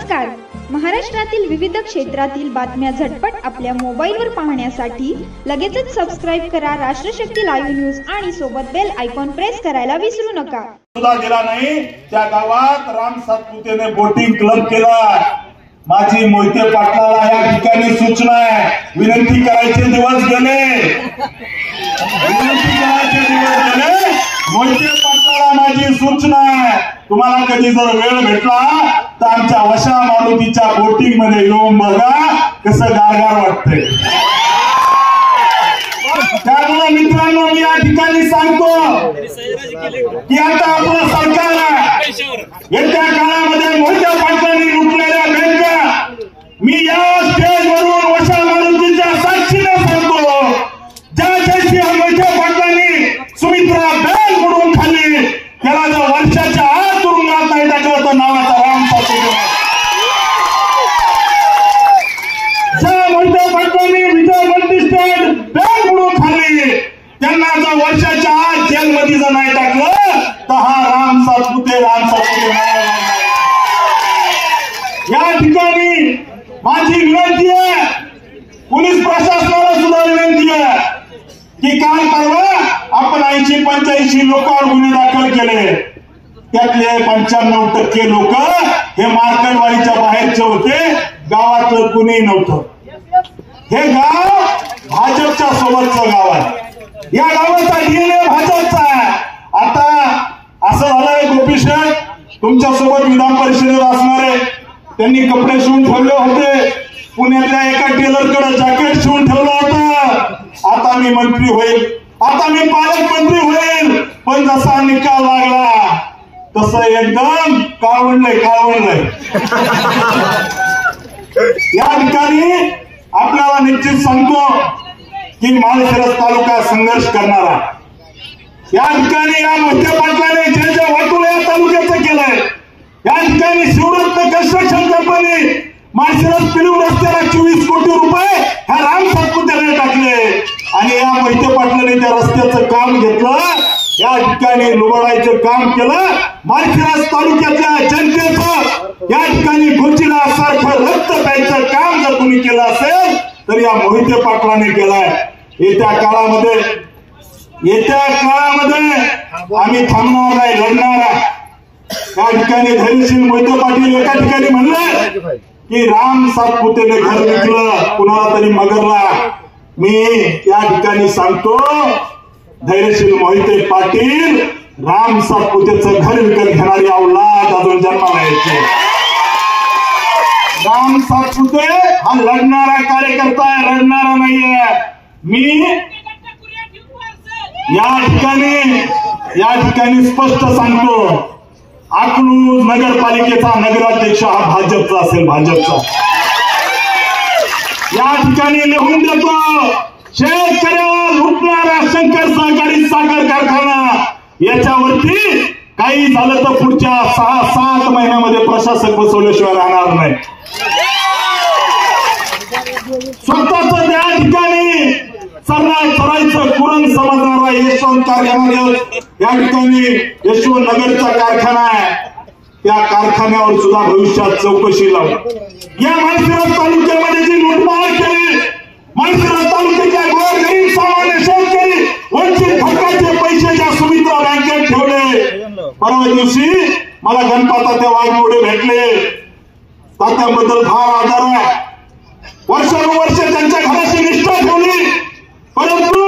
नमस्कार. महाराष्ट्रातील विविध क्षेत्रातील बातम्या झटपट आपल्या मोबाईलवर पाहण्यासाठी लगेचच सबस्क्राइब करा राष्ट्रशक्ती लाईव्ह न्यूज आणि सोबत बेल आयकॉन प्रेस करायला विसरू नका. सुद्धा दिला नाही. त्या गावात राम सातपुतेने बोटिंग क्लब केला. माझी मोहिते पाटलाला या ठिकाणी सूचना आहे, विनंती करायचे दिवस गेले, मोहिते पाटलाला माझी सूचना आहे, तुम्हाला कधी जर वेळ भेटला तर आमच्या वशा मारुतीच्या बोटिंग मध्ये येऊन बघा कसं गारगार वाटतंय. त्यामुळे मित्रांनो मी या ठिकाणी सांगतो की आता आपलं सरकार येत्या काळामध्ये मोठ्या पाटलांनी लुटलेल्या बँका मी या स्टेजवरून वशा मारुतीच्या साक्षीने सांगतो, ज्या दिवशी मोठ्या पाटलांनी सुमित्रा बँक बुडवून खाल्ली त्याला जर वर्षाच्या आत तुरुंगात नाही टाकलं तर नावाचा राम सातपुते. ज्या मोठ्या पाटलांनी विजय मल्टीस्टेट बँक बुडवून खाल्ली त्यांना जर वर्षाच्या आत जेलमध्ये जर नाही टाकलं तर हा राम सातपुते या ठिकाणी माझी विनंती आहे, पोलीस प्रशासनाला सुद्धा विनंती आहे की काय परवा आपण 80-85 लोकांवर गुन्हे दाखल केले, त्यातले 95% लोक हे मार्केटवाडीच्या बाहेरचे होते, गावातलं कुणी नव्हतं. हे गाव भाजपच्या सोबतचं गाव आहे, या गावाचा डीएनए भाजपचा आहे. आता असं झालंय गोपी शेठ तुमच्या सोबत विधान परिषदेत असणारे त्यांनी कपडे शिवून ठेवले होते, पुण्यातल्या एका टेलरकडे जॅकेट शिवून ठेवलं होतं. आता मी मंत्री होईल, आता मी पालकमंत्री होईल, पण जसा निकाल लागला तसं एकदम काळवंडलंय. या ठिकाणी आपल्याला निश्चित सांगतो की माळशिरस तालुका संघर्ष करणारा, या ठिकाणी या मोठ्या पाटलाने जे जे वाटून या तालुक्याचं केलंय, या ठिकाणी शिवरत्न कन्स्ट्रक्शन कंपनी माळशिरस पिलूर रस्त्याला 24 कोटी रुपये ह्या राम सातपुतेने टाकले आणि या मोहिते पाटलाने त्या रस्त्याचं काम घेतलं, या ठिकाणी लुबाडायचं काम केलं. माळशिरस तालुक्यातल्या जनतेचं या ठिकाणी गोचीला सारखं रक्त प्यायचं काम जर तुम्ही केलं असेल तर या मोहिते पाटलाने केलंय. येत्या काळामध्ये आम्ही थांबणार नाही, लढणार आहे. त्या ठिकाणी धैर्यशील मोहिते पाटील एका ठिकाणी म्हणले की राम सातपुतेने घर विकलं कुणाला तरी मगरला. मी या ठिकाणी सांगतो धैर्यशील मोहिते पाटील राम सातपुतेचं घर विकत घेणारी औलाद अजून जन्माला यायची. राम सातपुते हा लढणारा कार्यकर्ता आहे, लढणारा नाहीये. मी या ठिकाणी स्पष्ट सांगतो, अकलूज नगरपालिकेचा नगराध्यक्ष हा भाजपचा असेल, भाजपचा. या ठिकाणी लिहून देतो, शेतकऱ्याला लुटणारा शंकर सहकारी साखर कारखाना याच्यावरती काही झालं तर पुढच्या 6-7 महिन्यामध्ये प्रशासक बसवल्याशिवाय राहणार नाही. स्वतःच त्या ठिकाणी चरायचं कुरण समजणारा यशवंत कारखाना या ठिकाणी यशवंत नगरचा कारखाना आहे, त्या कारखान्यावर सुद्धा भविष्यात चौकशी लावू. या माळशिरस तालुक्यामध्ये जी लुटमार केली, माळशिरस तालुक्याच्या गोरगरीब सामान्य शेतकरी वंचित हक्काचे पैसे ज्या सुमित्रा बँकेत ठेवले. परवा दिवशी मला गणपतात्या वाघमोडे भेटले, तात्याबद्दल फार आदर आहे, वर्षानुवर्ष त्यांच्या घराची निष्ठा ठेवली, परंतु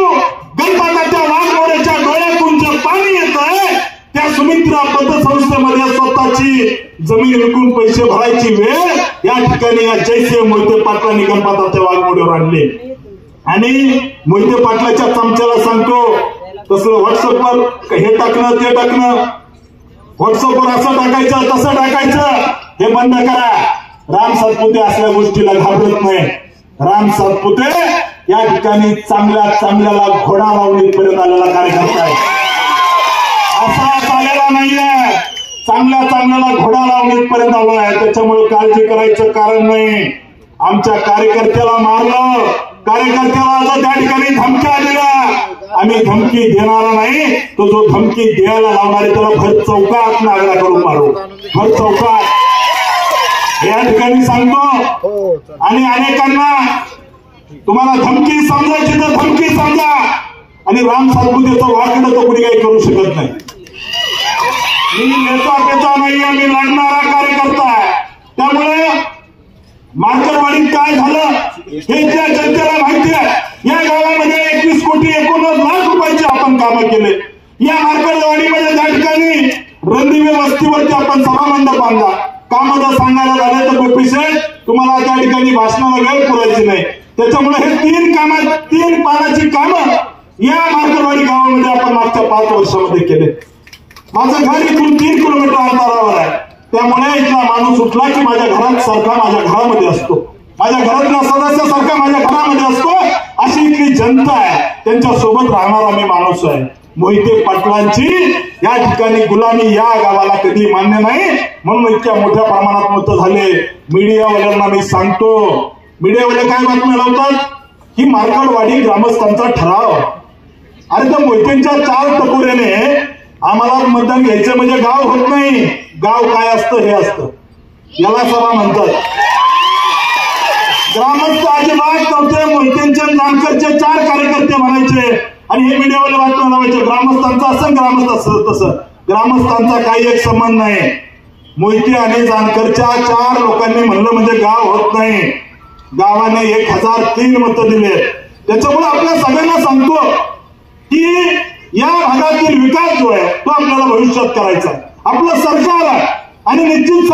गणपतात्या वाघमोड्याच्या डोळ्यातून जे पाणी येत आहे त्या सुमित्रा पतसंस्थेमध्ये स्वतःची जमीन विकून पैसे भरायची वेळ या ठिकाणी या जयसिंह मोहिते पाटलांनी गणपतात्या वाघमोड्यावर आणले. आणि मोहिते पाटलाच्या चमच्याला सांगतो तसलं व्हॉट्सअपवर हे टाकणं ते टाकणं, व्हॉट्सअपवर असं टाकायचं तसं टाकायचं हे बंद करा. राम सातपुते असल्या गोष्टीला घाबरत नाही. राम सातपुते या ठिकाणी चांगल्याला घोडा लावणीपर्यंत आलेला कार्यकर्ता आहे, असा आलेला नाहीये, चांगल्याला घोडा लावणीपर्यंत आला आहे. त्याच्यामुळे काळजी करायचं कारण नाही. आमच्या कार्यकर्त्याला मारलं, कार्यकर्त्याला जर त्या ठिकाणी धमक्या दिल्या, आम्ही धमकी देणारा नाही, तो जो धमकी द्यायला लावणारे त्याला भर चौकात नागरा करून मारू, भर चौकात. या ठिकाणी सांगतो आणि अनेकांना तुम्हाला धमकी समजायची तर धमकी समजा आणि राम सातपुतेचं वाकडं तर कुणी काही करू शकत नाही. मी नेता पेता नाहीये, मी लढणारा कार्यकर्ता आहे. त्यामुळे मार्करवाडीत काय झालं हे त्या जनतेला माहिती आहे. या गावामध्ये 21 कोटी 19 लाख रुपयाचे आपण कामं केले. या मार्करवाडीमध्ये त्या ठिकाणी रणदिवे वस्तीवरती आपण सभामंडप बांधला. कामं जर सांगायला झाले तर गोपीशेठ तुम्हाला त्या ठिकाणी भाषणाला वेळ पुरायची नाही. त्याच्यामुळे हे 3 पानाची कामं या मार्करवाडी गावामध्ये आपण मागच्या 5 वर्षामध्ये केले. माझं घर इथून 3 किलोमीटर अंतरावर आहे. त्यामुळे इथला माणूस उठला की माझ्या घरात सारखा माझ्या घरामध्ये असतो, माझ्या घरातल्या सदस्यासारखा माझ्या घरामध्ये असतो. अशी इथली जनता आहे, त्यांच्या सोबत राहणारा मी माणूस आहे. मोहिते पाटलांची या ठिकाणी गुलामी या गावाला कधी मान्य नाही. म्हणून इतक्या मोठ्या प्रमाणात मतं झाले. मीडियावाल्यांना मी सांगतो, मीडियावाले काय बातम्या लावतात की मार्करवाडी ग्रामस्थांचा ठराव. अरे त्या मोहितेंच्या 4 टकोऱ्याने आम्हाला मतदान घ्यायचं म्हणजे गाव होत नाही. गाव काय असतं हे असतं, याला सभा म्हणतात. ग्रामस्थ अजिबात नव्हते. मोहितेंच्या जानकरचे 4 कार्यकर्ते म्हणायचे आणि हे मीडियावाले बातम्या लावायचे ग्रामस्थांचा असं ग्रामस्थ असं तसं. ग्रामस्थांचा काही एक संबंध नाही. मोहिते आणि जानकरच्या 4 लोकांनी म्हणलं म्हणजे गाव होत नाही. गावाने 1003 मतं दिले. त्याच्यामुळे आपल्या सगळ्यांना सांगतो की या भागातील विकास जो आहे तो आपल्याला भविष्यात करायचा आहे. आपलं सरकार आहे आणि निश्चित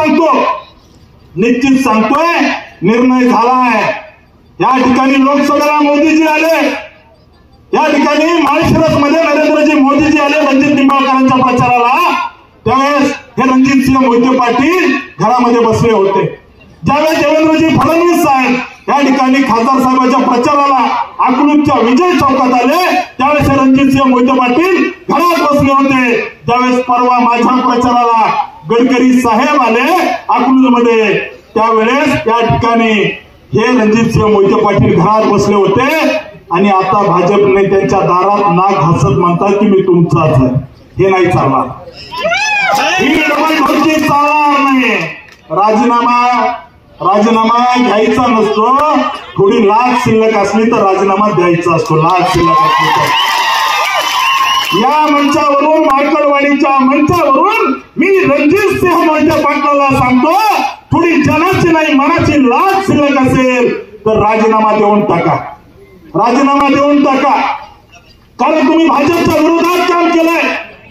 सांगतोय निर्णय झालाय. या ठिकाणी लोकसभेला मोदीजी आले, या ठिकाणी माळशिरस मध्ये नरेंद्रजी मोदीजी आले रणजित निंबाळकरांच्या प्रचाराला. त्यावेळेस हे रणजितसिंह मोहिते पाटील घरामध्ये बसले होते. ज्यावेळेस देवेंद्रजी फडणवीस साहेब या ठिकाणी खासदार साहेबांच्या प्रचाराला अकलूजच्या विजय चौकात आले, त्यावेळेस रणजितसिंह मोहिते पाटील घरात बसले होते. ज्यावेळेस परवा माझ्या प्रचाराला गडकरी साहेब आले अकलूजमध्ये, त्यावेळेस त्या ठिकाणी हे रणजितसिंह मोहिते पाटील घरात बसले होते. आणि आता भाजपने त्यांच्या दारात नाक घासत म्हणतात की मी तुमचाच आहे. हे नाही चालणार, ही डबल धोती चालणार नाही. राजीनामा घ्यायचा नसतो. थोडी लाज शिल्लक असली तर राजीनामा द्यायचा असतो. लाज शिल्लक असली तर या मंचावरून, मार्करवाडीच्या मंचावरून मी रणजितसिंह मोहिते पाटलाला सांगतो, थोडी जनाची नाही मनाची लाज शिल्लक असेल तर राजीनामा देऊन टाका. राजीनामा देऊन टाका. कारण तुम्ही भाजपच्या विरोधात काम केलंय.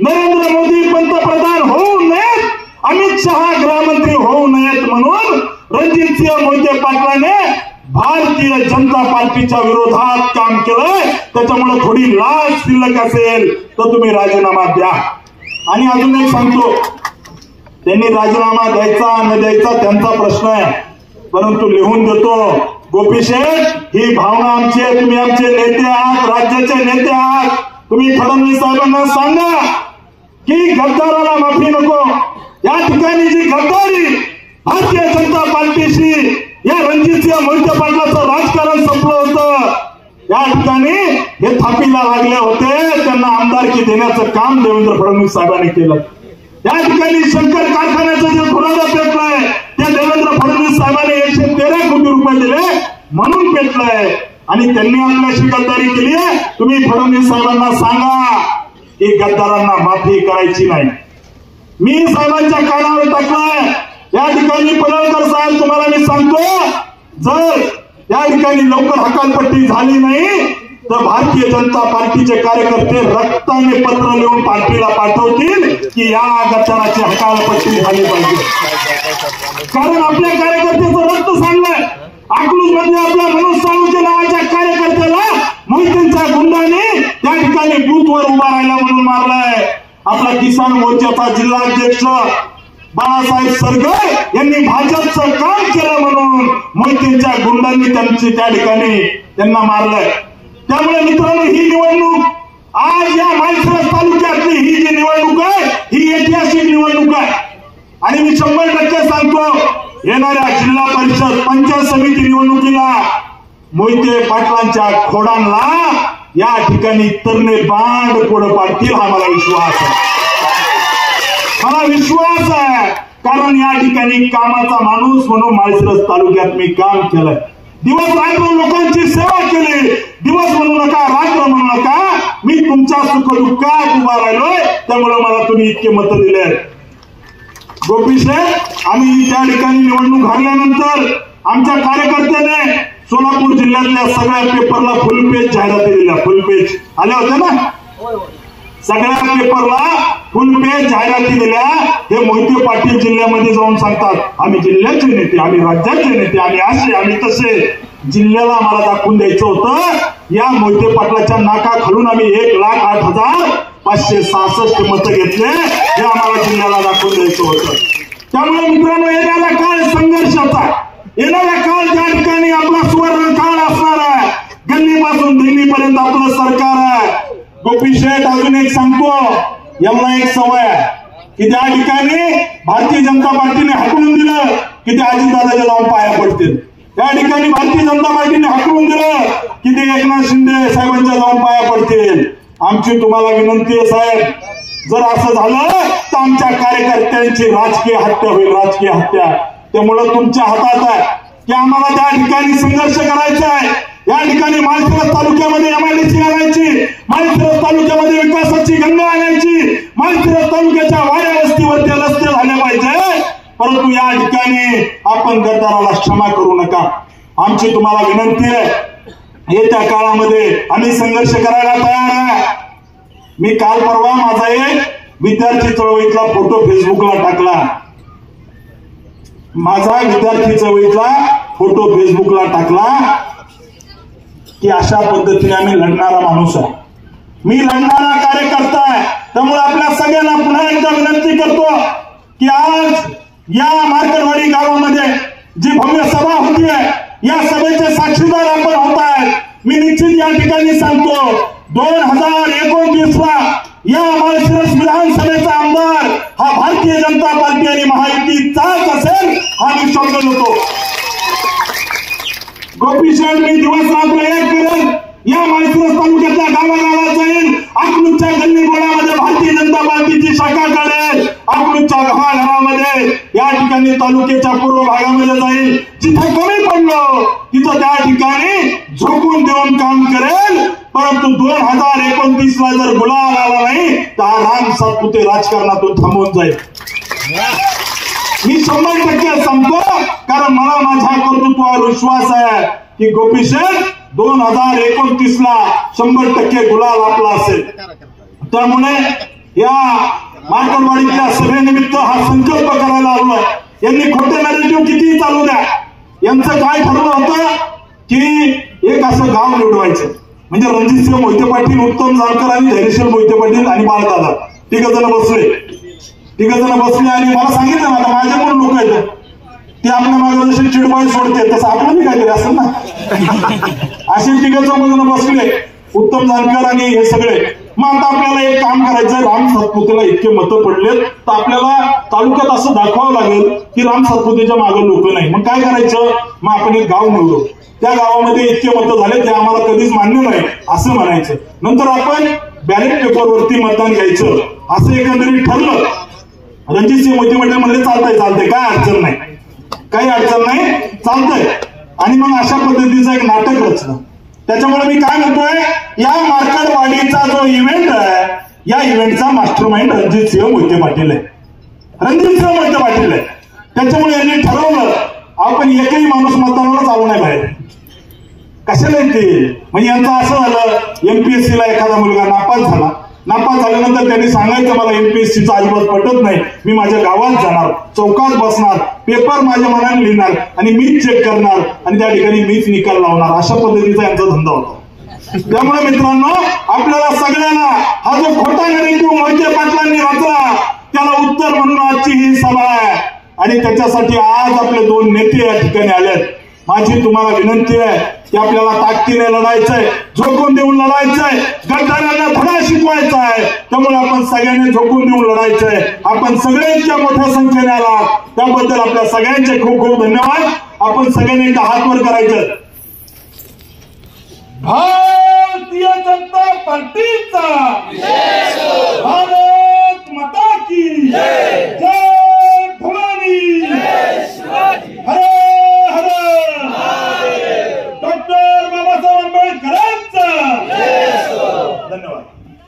नरेंद्र मोदी पंतप्रधान होऊ नयेत, अमित शहा गृहमंत्री होऊ नयेत म्हणून रणजितसिंह मोहिते पाटलाने भारतीय जनता पार्टीच्या विरोधात काम केलंय. त्याच्यामुळे थोडी लाज शिल्लक असेल तर तुम्ही राजीनामा द्या. आणि अजून एक सांगतो, त्यांनी राजीनामा द्यायचा न द्यायचा त्यांचा प्रश्न आहे, परंतु लिहून देतो. गोपीशेठ, ही भावना आमची आहे. तुम्ही आमचे नेते आहात, राज्याचे नेते आहात. तुम्ही फडणवीस साहेबांना सांगा की गद्दाराला माफी नको. या ठिकाणी जी गद्दारी भारतीय जनता पार्टीशी या रणजितसिंह मोहिते पाटलाचं राजकारण संपलं होतं. या ठिकाणी हे थापीला लागले होते, त्यांना आमदारकी देण्याचं काम देवेंद्र फडणवीस साहेबांनी केलं. या ठिकाणी शंकर कारखान्याचं जे घोटाळा पेटलाय त्या देवेंद्र फडणवीस साहेबांनी 113 कोटी रुपये दिले म्हणून पेटलंय. आणि त्यांनी आपल्याशी गद्दारी केली आहे. तुम्ही फडणवीस साहेबांना सांगा की गद्दारांना माफी करायची नाही. मी साहेबांच्या कानावर टाकलाय. या ठिकाणी पडळकर साहेब, तुम्हाला मी सांगतो, जर या ठिकाणी लवकर हकालपट्टी झाली नाही तर भारतीय जनता पार्टीचे कार्यकर्ते रक्ताने पत्र लिहून पार्टीला पाठवतील की या गद्दाराची हकालपट्टी झाली पाहिजे. कारण आपल्या कार्यकर्त्याचं रक्त सांडलंय. अकलूज मध्ये आपल्या मनोज साळुंके नावाच्या कार्यकर्त्याला मोहितेंच्या गुंडाने त्या ठिकाणी बूथवर उभा राहिला म्हणून मारलाय. आपला किसान मोर्चाचा जिल्हाध्यक्ष बाळासाहेब सरगर यांनी भाजपचं काम केलं म्हणून मोहितेंच्या गुंडांनी त्या ठिकाणी त्यांना मारलंय. त्यामुळे मित्रांनो, ही निवडणूक आज या माळशिरस तालुक्यातली ही जी निवडणूक आहे ही ऐतिहासिक निवडणूक आहे. आणि मी 100% सांगतो, येणाऱ्या जिल्हा परिषद पंचायत समिती निवडणुकीला मोहिते पाटलांच्या खोडांना या ठिकाणी तरणे बांड पुढे पाडतील हा मला विश्वास आहे. मला विश्वास आहे. कारण या ठिकाणी कामाचा माणूस म्हणून माळशिरस तालुक्यात मी काम केलंय. दिवस रात्र लोकांची सेवा केली. दिवस म्हणू नका, रात्र म्हणू नका, मी तुमच्या सुखदुःखात उभा राहिलोय. त्यामुळे मला तुम्ही इतके मतं दिले. गोपीशेठ, आम्ही त्या ठिकाणी निवडणूक हरल्यानंतर आमच्या कार्यकर्त्याने सोलापूर जिल्ह्यातल्या सगळ्या पेपरला फुल पेज जाहिराती दिल्या. फुल पेज आल्या होत्या ना, सगळ्या पेपरला फुल पेज जाहिराती दिल्या. हे मोहिते पाटील जिल्ह्यामध्ये जाऊन सांगतात, आम्ही जिल्ह्याचे नेते, आम्ही राज्याचे नेते, आम्ही असे, आम्ही तसे. जिल्ह्याला आम्हाला दाखवून द्यायचं होतं, या मोहिते पाटलाच्या नाका खालून आम्ही 1,08,566 मतं घेतले. हे आम्हाला जिल्ह्याला दाखवून द्यायचं होतं. त्यामुळे मित्रांनो, येणारा काळ संघर्षाचा, येणारा काळ त्या ठिकाणी आपला सुवर्ण काळ असणार आहे. गल्लीपासून दिल्लीपर्यंत आपलं सरकार आहे. गोपीशेठ, अजून एक सांगतो, यांना एक सवय आहे की त्या ठिकाणी भारतीय जनता पार्टीने हाकलून दिलं की ते अजितदादाच्या जाऊन पाया पडतील. त्या ठिकाणी भारतीय जनता पार्टीने हाकलून दिलं की ते एकनाथ शिंदे साहेबांच्या जाऊन पाया पडतील. आमची तुम्हाला विनंती आहे साहेब, जर असं झालं तर आमच्या कार्यकर्त्यांची राजकीय हत्या होईल, राजकीय हत्या. त्यामुळे तुमच्या हातात आहे की आम्हाला त्या ठिकाणी संघर्ष करायचा आहे. या ठिकाणी माळशिरस तालुक्यामध्ये MIDC आणायची, माळशिरस तालुक्यामध्ये विकासाची गंगा आणायची, माळशिरस तालुक्याच्या वाड्या वस्तीवरती रस्ते झाले पाहिजे. परंतु या ठिकाणी आपण गद्दाराला क्षमा करू नका. आमची तुम्हाला विनंती आहे, येत्या काळामध्ये आम्ही संघर्ष करायला तयार आहे. मी काल परवा माझा एक विद्यार्थी चळवळीतला फोटो फेसबुकला टाकला. माझा विद्यार्थी चळवळीतला फोटो फेसबुकला टाकला की अशा पद्धतीने आम्ही लढणारा माणूस आहे, मी लढणारा कार्यकर्ता आहे. त्यामुळे आपल्या सगळ्यांना पुन्हा एकदा विनंती करतो की आज या मार्केटवाडी गावामध्ये जी भव्य सभा होती आहे, या सभेचे साक्षीदार आपण होत आहे. मी निश्चित या ठिकाणी सांगतो, 2029 ला या माळशिरस विधानसभेचा आमदार हा भारतीय जनता पार्टी आणि महायुतीचाच असेल, हा मी शब्द देतो. गोपीशेठ, मी दिवस रात्र एक करेन, या माळशिरस तालुक्यातल्या गावागावात जाईल, अकलूजच्या गल्ली बोळामध्ये भारतीय जनता पार्टीची शाखा काढेल, अकलूजच्या घराघरामध्ये या ठिकाणी तालुक्याच्या पूर्व भागामध्ये जाईल. जिथे कमी पडलो तिथं त्या ठिकाणी झोकून देऊन काम करेल. परंतु 2029 ला जर गुलाल आला नाही तर हा राम सातपुते राजकारणातून थांबून जाईल. मी 100% सांगतो, कारण मला माझ्या कर्तृत्वावर विश्वास आहे की गोपीशेठ 2029 ला 100% गुलाल आपला असेल. त्यामुळे या मार्केटवाडीच्या सभेनिमित्त हा संकल्प करायला आलोय. यांनी खोटे नॅरेटिव्ह कितीही चालू द्या, यांचं काय ठरलं होतं की एक असं गाव निवडवायचं, म्हणजे रणजितसिंह मोहिते पाटील, उत्तम जानकर आणि धैर्यशील मोहिते पाटील आणि बाळदादा तिघ जण बसले आणि मला सांगितलं ना, आता माझ्या पण लोक आहेत ते आपल्या मागे जसे चिडवाय सोडते तसं आपलं बी काहीतरी असेल ना. असे तिघ जण बसले, उत्तम जानकर आणि हे सगळे. मग आता आपल्याला एक काम करायचं, राम सातपुतेला इतके मतं पडलेत तर आपल्याला तालुक्यात असं दाखवावं लागेल की राम सातपुतेच्या मागे लोक नाही. मग काय करायचं, मग आपण एक गाव निवडू, त्या गावामध्ये इतके मतं झाले ते आम्हाला कधीच मान्य नाही असं म्हणायचं. नंतर आपण बॅलेट पेपरवरती मतदान घ्यायचं असं एकंदरीत ठरलं. रणजितसिंह मोहिते पाटील म्हणले चालतंय, काय अडचण नाही, काही अडचण नाही, चालतंय. आणि मग अशा पद्धतीचं एक नाटक रचलं. त्याच्यामुळे मी काय म्हणतोय, या मार्केटवाडीचा जो इव्हेंट आहे, या इव्हेंटचा मास्टरमाइंड रणजितसिंह मोहिते पाटील आहे. त्याच्यामुळे यांनी ठरवलं, आपण एकही माणूस मतदानावर चालू नाही बाहेर. कशाला येतील, म्हणजे यांचं असं झालं, MPSC ला एखादा मुलगा नापास झाल्यानंतर त्यांनी सांगायचं मला MPSC चा अजिबात पटत नाही, मी माझ्या गावात जाणार, चौकात बसणार, पेपर माझ्या मनाने लिहिणार आणि मीच चेक करणार आणि त्या ठिकाणी मीच निकाल लावणार. अशा पद्धतीचा यांचा धंदा होता. त्यामुळे मित्रांनो, आपल्याला सगळ्यांना हा जो खोटा नॅरेटिव्ह मोहिते पाटलांनी रचला त्याला उत्तर म्हणून आजची ही सभा आहे. आणि त्याच्यासाठी आज आपले 2 नेते या ठिकाणी आलेत. माझी तुम्हाला विनंती आहे की आपल्याला ताकदीने लढायचंय, झोकून देऊन लढायचंय, गद्दारांना धडा शिकवायचा आहे. त्यामुळे आपण सगळ्यांनी झोकून देऊन लढायचंय. आपण सगळे इतक्या मोठ्या संख्येने आलात त्याबद्दल आपल्या सगळ्यांचे खूप खूप धन्यवाद. आपण सगळ्यांनी एकदा हात वर करायचं. भारतीय जनता पार्टीचा भारत माता की